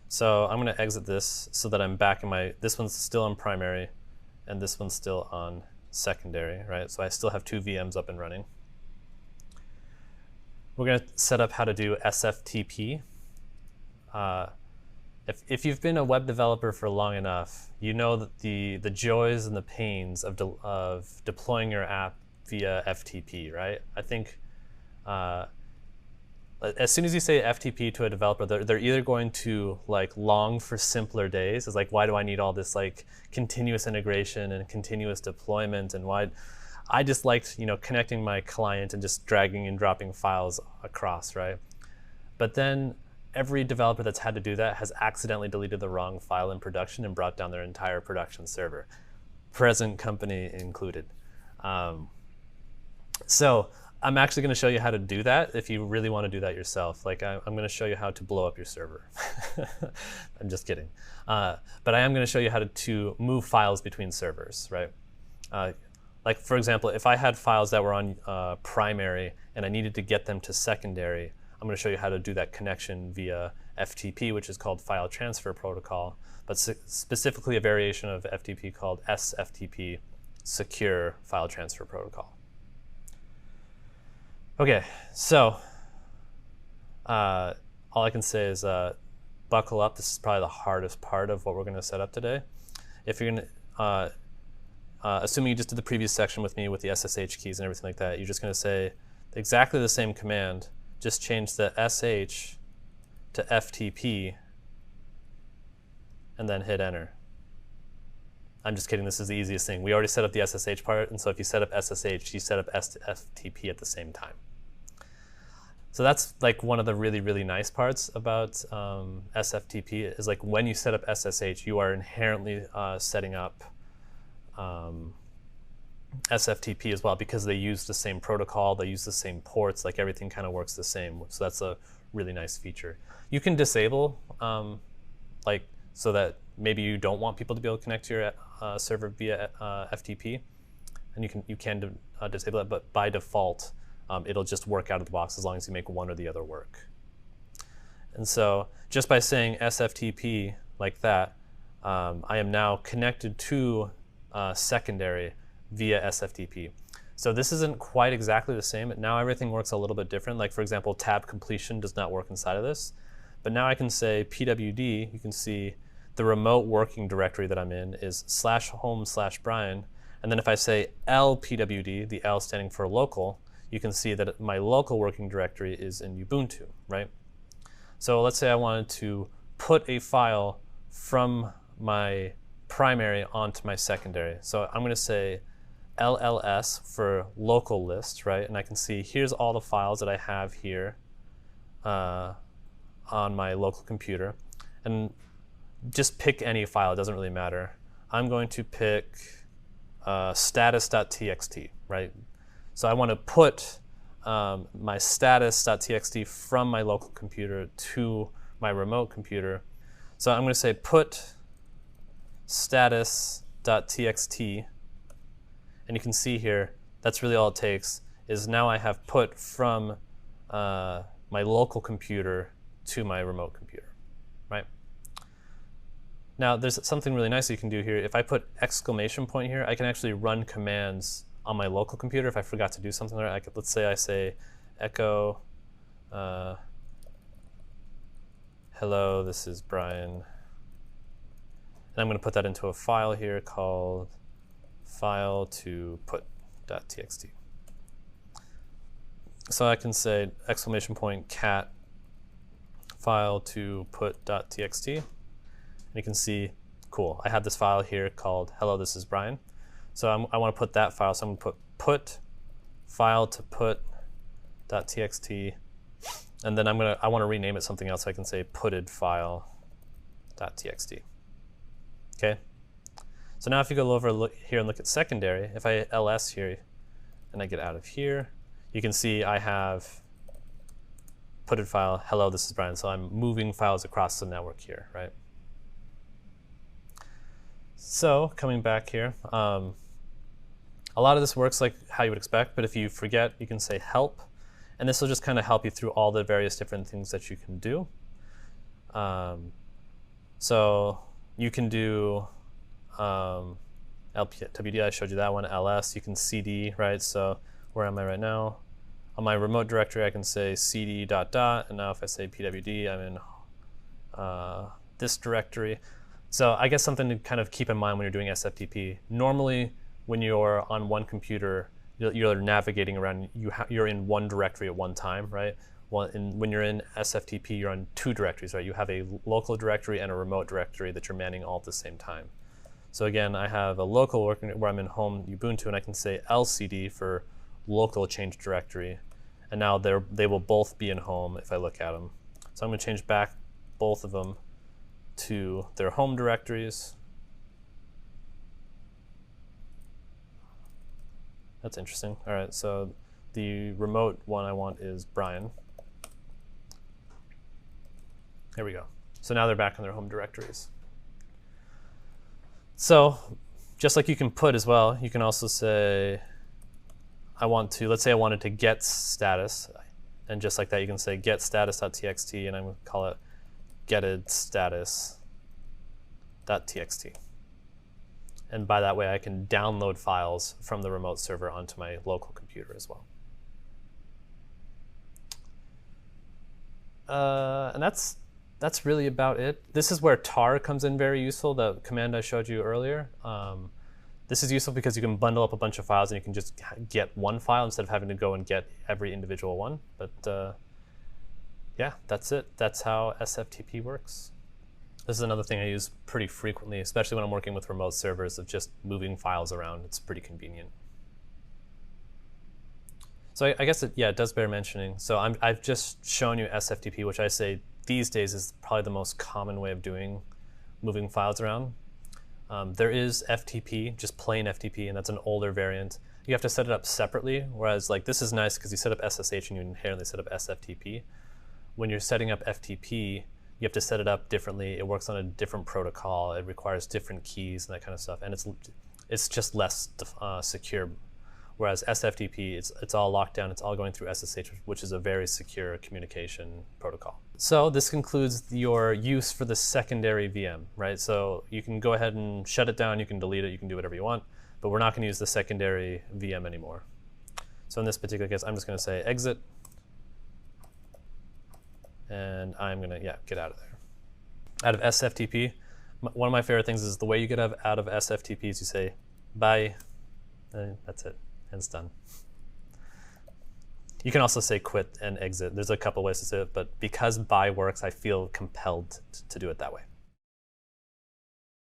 So I'm going to exit this so that I'm back in my, this one's still on primary and this one's still on secondary, right? So I still have two VMs up and running. We're going to set up how to do Sftp. If you've been a web developer for long enough, you know that the joys and the pains of deploying your app via FTP, right? I think as soon as you say FTP to a developer, they're either going to like long for simpler days. It's like, why do I need all this like continuous integration and continuous deployment, and why? I just liked, connecting my client and just dragging and dropping files across, right? But then every developer that's had to do that has accidentally deleted the wrong file in production and brought down their entire production server, present company included. So I'm actually going to show you how to do that if you really want to do that yourself. Like I'm going to show you how to blow up your server. I'm just kidding. But I am going to show you how to move files between servers, right? Like for example, if I had files that were on primary and I needed to get them to secondary, I'm going to show you how to do that connection via FTP, which is called File Transfer Protocol, but specifically a variation of FTP called Sftp, Secure File Transfer Protocol. Okay, so all I can say is buckle up. This is probably the hardest part of what we're going to set up today. If you're going to, assuming you just did the previous section with me with the SSH keys and everything like that, you're just going to say exactly the same command, just change the SH to FTP and then hit enter. I'm just kidding, this is the easiest thing. We already set up the SSH part, and so if you set up SSH, you set up FTP at the same time. So that's like one of the really, really nice parts about Sftp is like when you set up SSH, you are inherently setting up Sftp as well, because they use the same protocol, they use the same ports, like everything kind of works the same. So that's a really nice feature. You can disable, like so that maybe you don't want people to be able to connect to your server via FTP, and you can disable it, but by default, it'll just work out of the box as long as you make one or the other work. And so just by saying Sftp like that, I am now connected to secondary via Sftp. So this isn't quite exactly the same. Now everything works a little bit different. Like for example, tab completion does not work inside of this. But now I can say pwd, you can see the remote working directory that I'm in is /home/Brian. And then if I say lpwd, the L standing for local, you can see that my local working directory is in Ubuntu, right? So let's say I wanted to put a file from my primary onto my secondary. So I'm going to say LLS for local list, right? And I can see here's all the files that I have here on my local computer. And just pick any file, it doesn't really matter. I'm going to pick status.txt, right? So I want to put my status.txt from my local computer to my remote computer. So I'm going to say put status.txt, and you can see here, that's really all it takes, is now I have put from my local computer to my remote computer, right? Now there's something really nice you can do here. If I put exclamation point here, I can actually run commands on my local computer if I forgot to do something there. I could, let's say I say echo hello, this is Brian. And I'm going to put that into a file here called file to put.txt. So I can say exclamation point cat file to put.txt. And you can see, cool, I have this file here called hello, this is Brian. So I want to put that file, so I'm going to put file to put.txt, and then I want to rename it something else. So I can say putted file.txt. Okay. So now if you go over here and look at secondary, if I ls here and I get out of here, you can see I have putted file, hello, this is Brian. So I'm moving files across the network here, right? So coming back here, a lot of this works like how you would expect, but if you forget, you can say help, and this will just kind of help you through all the various different things that you can do. So you can do LPWD, I showed you that one, ls, you can cd, right? So where am I right now? On my remote directory, I can say cd ... and now if I say pwd, I'm in this directory. So I guess something to kind of keep in mind when you're doing SFTP. Normally, when you're on one computer, you're navigating around, you're in one directory at one time, right? When you're in SFTP, you're on two directories, right? You have a local directory and a remote directory that you're manning all at the same time. So again, I have a local working where I'm in home Ubuntu, and I can say lcd for local change directory. And now they will both be in home if I look at them. So I'm going to change back both of them to their home directories. That's interesting. All right, so the remote one I want is Brian. There we go. So now they're back in their home directories. So just like you can put as well, you can also say, let's say I wanted to get status, and just like that you can say get status.txt, and I'm going to call it getted status.txt. And by that way I can download files from the remote server onto my local computer as well. And that's really about it. This is where tar comes in very useful, the command I showed you earlier. This is useful because you can bundle up a bunch of files and you can just get one file instead of having to go and get every individual one. But yeah, that's it. That's how SFTP works. This is another thing I use pretty frequently, especially when I'm working with remote servers, of just moving files around. It's pretty convenient. So I guess it does bear mentioning. So I've just shown you SFTP, which I say these days is probably the most common way of doing moving files around. There is FTP, just plain FTP, and that's an older variant. You have to set it up separately, whereas like this is nice because you set up SSH and you inherently set up SFTP. When you're setting up FTP, you have to set it up differently. It works on a different protocol. It requires different keys and that kind of stuff, and it's just less secure. Whereas SFTP, it's all locked down. It's all going through SSH, which is a very secure communication protocol. So this concludes your use for the secondary VM, right? So you can go ahead and shut it down. You can delete it. You can do whatever you want. But we're not going to use the secondary VM anymore. So in this particular case, I'm just going to say exit. And I'm going to, get out of there. Out of SFTP, one of my favorite things is the way you get out of SFTP is you say bye, and that's it. And it's done. You can also say quit and exit. There's a couple ways to say it, but because bye works, I feel compelled to do it that way.